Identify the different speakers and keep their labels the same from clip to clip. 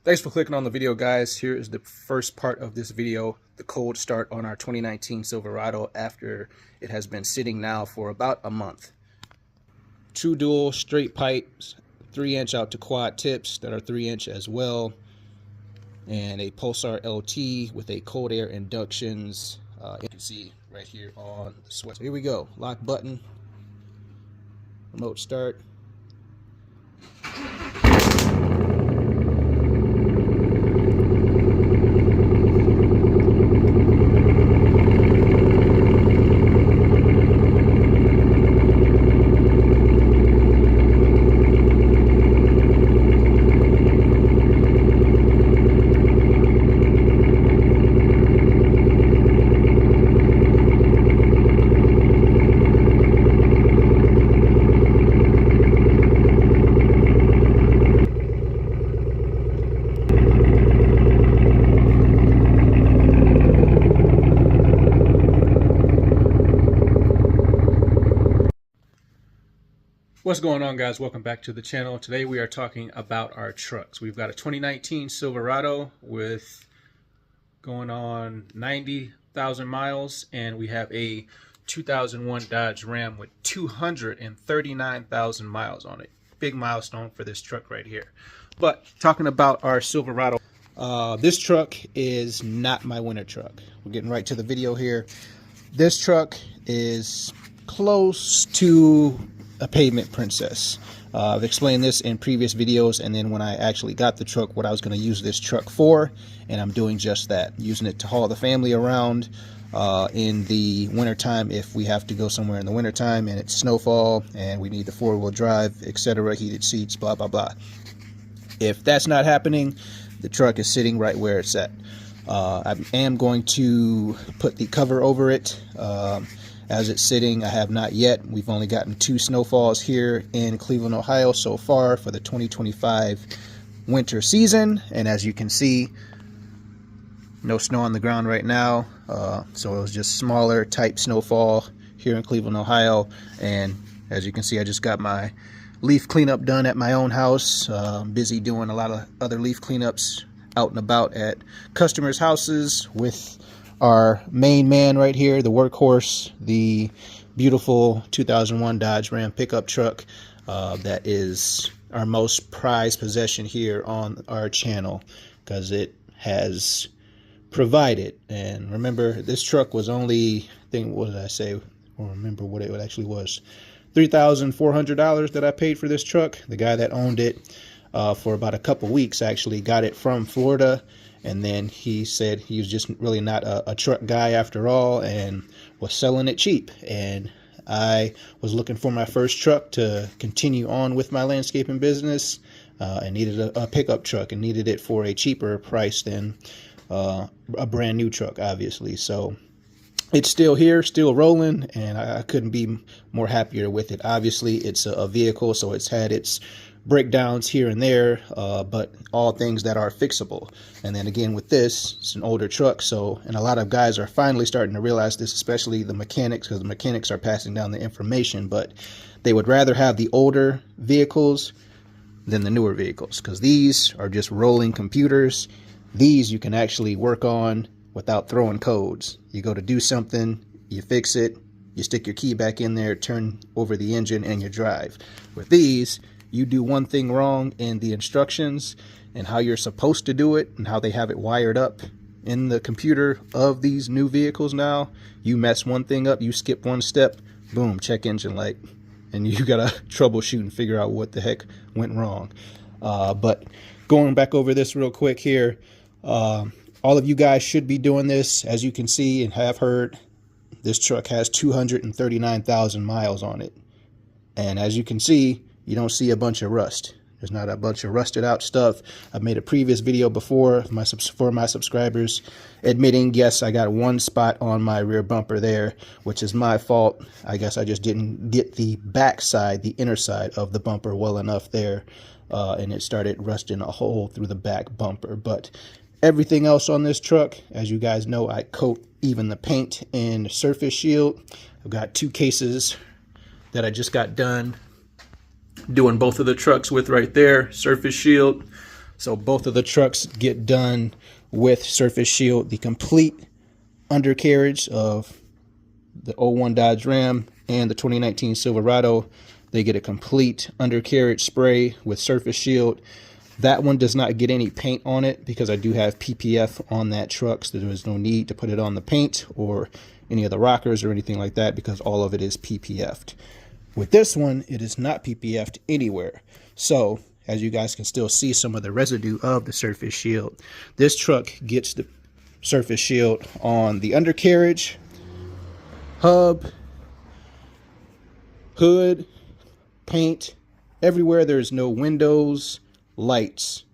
Speaker 1: Thanks for clicking on the video, guys. Here is the first part of this video, the cold start on our 2019 Silverado after it has been sitting now for about a month. Two dual straight pipes, 3-inch out to quad tips that are 3-inch as well, and a Pulsar LT with a cold air inductions. You can see right here on the sweat. So here we go. Lock button, remote start. What's going on, guys? Welcome back to the channel. Today we are talking about our trucks. We've got a 2019 Silverado with going on 90,000 miles, and we have a 2001 Dodge Ram with 239,000 miles on it. Big milestone for this truck right here. But talking about our Silverado, this truck is not my winter truck. We're getting right to the video here. This truck is close to a pavement princess. I've explained this in previous videos, and then when I actually got the truck, what I was going to use this truck for, and I'm doing just that, using it to haul the family around in the wintertime if we have to go somewhere in the wintertime and it's snowfall and we need the 4-wheel drive, etc., heated seats, blah blah blah. If that's not happening, the truck is sitting right where it's at. I am going to put the cover over it. As it's sitting, I have not yet. We've only gotten 2 snowfalls here in Cleveland, Ohio so far for the 2025 winter season. And as you can see, no snow on the ground right now. So it was just smaller type snowfall here in Cleveland, Ohio. And as you can see, I just got my leaf cleanup done at my own house. Busy doing a lot of other leaf cleanups out and about at customers' houses with our main man right here, the workhorse, the beautiful 2001 Dodge Ram pickup truck that is our most prized possession here on our channel because it has provided. And remember, this truck was only, what did I say? I don't remember what it actually was. $3,400 that I paid for this truck. The guy that owned it for about a couple weeks actually got it from Florida. And then he said he was just really not a truck guy after all and was selling it cheap. And I was looking for my first truck to continue on with my landscaping business and needed a pickup truck and needed it for a cheaper price than a brand new truck, obviously. So it's still here, still rolling, and I couldn't be more happier with it. Obviously, it's a vehicle, so it's had its breakdowns here and there, but all things that are fixable. And then again with this, it's an older truck, so, and a lot of guys are finally starting to realize this, especially the mechanics, because the mechanics are passing down the information, but they would rather have the older vehicles than the newer vehicles, because these are just rolling computers. These you can actually work on without throwing codes. You go to do something, you fix it, you stick your key back in there, turn over the engine, and you drive. With these, you do one thing wrong in the instructions and how you're supposed to do it and how they have it wired up in the computer of these new vehicles now. You mess one thing up, you skip one step, boom, check engine light. And you gotta troubleshoot and figure out what the heck went wrong. But going back over this real quick here, all of you guys should be doing this. As you can see and have heard, this truck has 239,000 miles on it. And as you can see, you don't see a bunch of rust. There's not a bunch of rusted out stuff. I've made a previous video before for my subscribers admitting, yes, I got one spot on my rear bumper there, which is my fault. I guess I just didn't get the back side, the inner side of the bumper well enough there, and it started rusting a hole through the back bumper. But everything else on this truck, as you guys know, I coat even the paint and surface shield. I've got 2 cases that I just got done doing both of the trucks with right there. Surface shield, So both of the trucks get done with Surface Shield, the complete undercarriage of the '01 Dodge Ram and the 2019 Silverado. They get a complete undercarriage spray with Surface Shield. That one does not get any paint on it because I do have PPF on that truck, so there is no need to put it on the paint or any of the rockers or anything like that because all of it is PPF'd. With this one, it is not PPF'd anywhere. So, as you guys can still see some of the residue of the Surface Shield. This truck gets the Surface Shield on the undercarriage, hub, hood, paint, everywhere there's no windows, lights,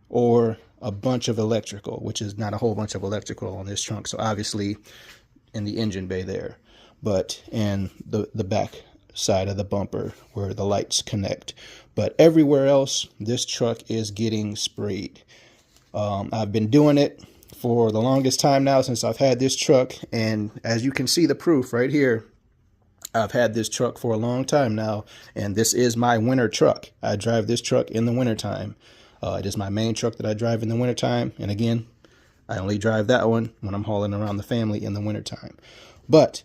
Speaker 1: or a bunch of electrical, which is not a whole bunch of electrical on this trunk. So obviously in the engine bay there, but in the back side of the bumper where the lights connect. But everywhere else, this truck is getting sprayed. I've been doing it for the longest time now since I've had this truck, and as you can see the proof right here, I've had this truck for a long time now, and this is my winter truck. I drive this truck in the wintertime. It is my main truck that I drive in the wintertime, and again, I only drive that one when I'm hauling around the family in the wintertime. But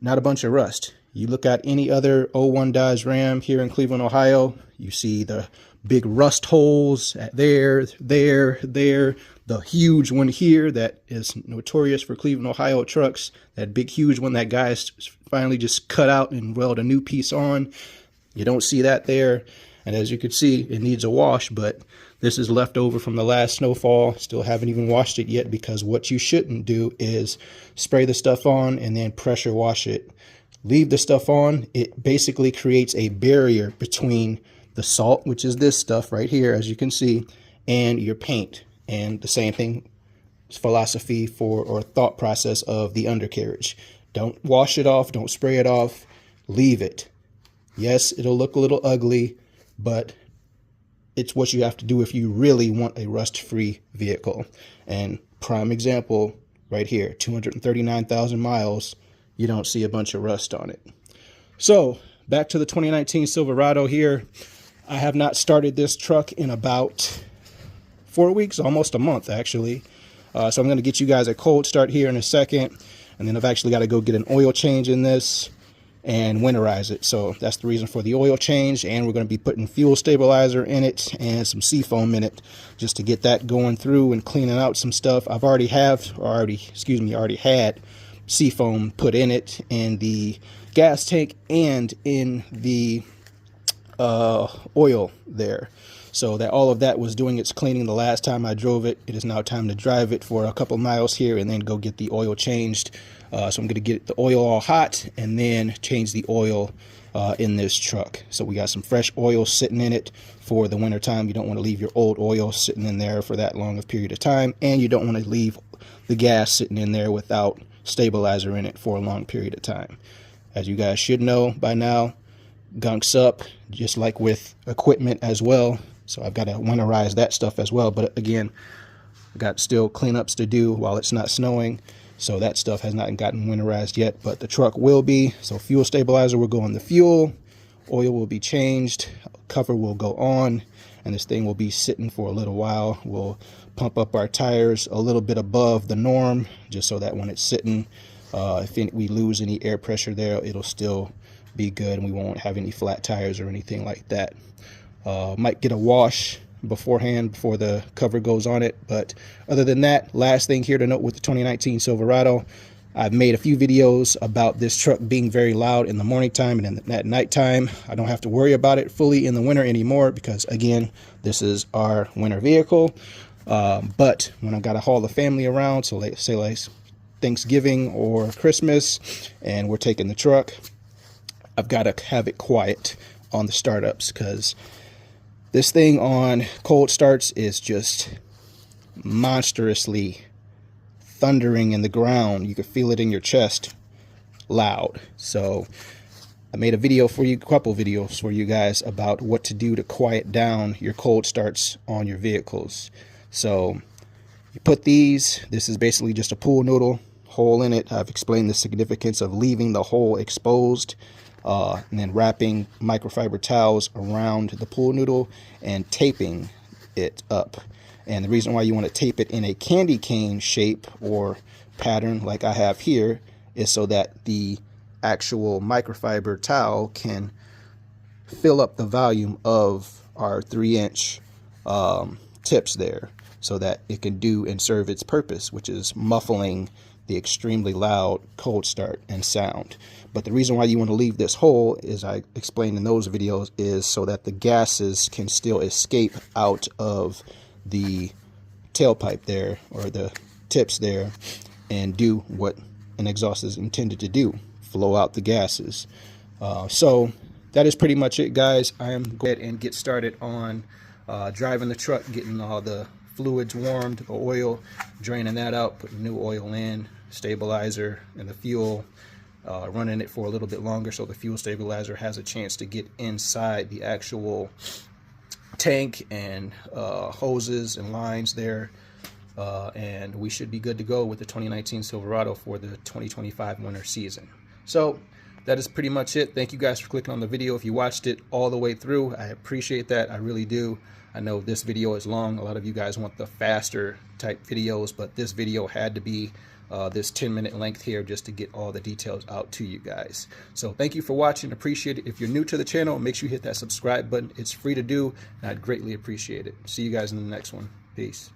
Speaker 1: not a bunch of rust. You look at any other '01 Dodge Ram here in Cleveland, Ohio, you see the big rust holes there, the huge one here that is notorious for Cleveland, Ohio trucks, that big huge one that guys finally just cut out and weld a new piece on. You don't see that there. And as you can see, it needs a wash, but this is left over from the last snowfall. Still haven't even washed it yet, because what you shouldn't do is spray the stuff on and then pressure wash it. Leave the stuff on. It basically creates a barrier between the salt, which is this stuff right here, as you can see, and your paint. And the same thing, philosophy for or thought process of the undercarriage. Don't wash it off. Don't spray it off. Leave it. Yes, it'll look a little ugly, but it's what you have to do if you really want a rust-free vehicle. And prime example right here, 239,000 miles, you don't see a bunch of rust on it. So back to the 2019 Silverado here. I have not started this truck in about 4 weeks, almost a month actually. So I'm going to get you guys a cold start here in a second, and then I've actually got to go get an oil change in this and winterize it. So that's the reason for the oil change, and we're going to be putting fuel stabilizer in it and some seafoam in it just to get that going through and cleaning out some stuff. I've already had seafoam put in it in the gas tank and in the oil there, so that all of that was doing its cleaning the last time I drove it. It is now time to drive it for a couple miles here and then go get the oil changed. So I'm going to get the oil all hot and then change the oil in this truck. So we got some fresh oil sitting in it for the winter time. You don't want to leave your old oil sitting in there for that long of period of time, and you don't want to leave the gas sitting in there without stabilizer in it for a long period of time. As you guys should know by now, gunks up just like with equipment as well. So I've got to winterize that stuff as well. But again, I've got still cleanups to do while it's not snowing. So that stuff has not gotten winterized yet, but the truck will be. So fuel stabilizer will go in the fuel, oil will be changed, cover will go on, and this thing will be sitting for a little while. We'll pump up our tires a little bit above the norm, just so that when it's sitting, if we lose any air pressure there, it'll still be good and we won't have any flat tires or anything like that. Might get a wash beforehand before the cover goes on it, but other than that, last thing here to note with the 2019 Silverado, I've made a few videos about this truck being very loud in the morning time and at night time. I don't have to worry about it fully in the winter anymore because, again, this is our winter vehicle. But when I got to haul the family around, so say like Thanksgiving or Christmas, and we're taking the truck, I've got to have it quiet on the startups, because this thing on cold starts is just monstrously thundering in the ground. You can feel it in your chest loud. So I made a video for you, a couple videos for you guys about what to do to quiet down your cold starts on your vehicles. So you put this is basically just a pool noodle hole in it. I've explained the significance of leaving the hole exposed, and then wrapping microfiber towels around the pool noodle and taping it up. And the reason why you want to tape it in a candy cane shape or pattern like I have here is so that the actual microfiber towel can fill up the volume of our 3-inch tips there, so that it can do and serve its purpose, which is muffling the extremely loud cold start and sound. But the reason why you want to leave this hole, as I explained in those videos, is so that the gases can still escape out of the tailpipe there, or the tips there, and do what an exhaust is intended to do, flow out the gases. So that is pretty much it, guys. I am going to get started on driving the truck, getting all the fluids warmed, the oil, draining that out, putting new oil in, stabilizer, and the fuel, running it for a little bit longer so the fuel stabilizer has a chance to get inside the actual tank and hoses and lines there. And we should be good to go with the 2019 Silverado for the 2025 winter season. So that is pretty much it. Thank you guys for clicking on the video. If you watched it all the way through, I appreciate that. I really do. I know this video is long. A lot of you guys want the faster type videos, but this video had to be this 10-minute length here just to get all the details out to you guys. So thank you for watching. Appreciate it. If you're new to the channel, make sure you hit that subscribe button. It's free to do, and I'd greatly appreciate it. See you guys in the next one. Peace.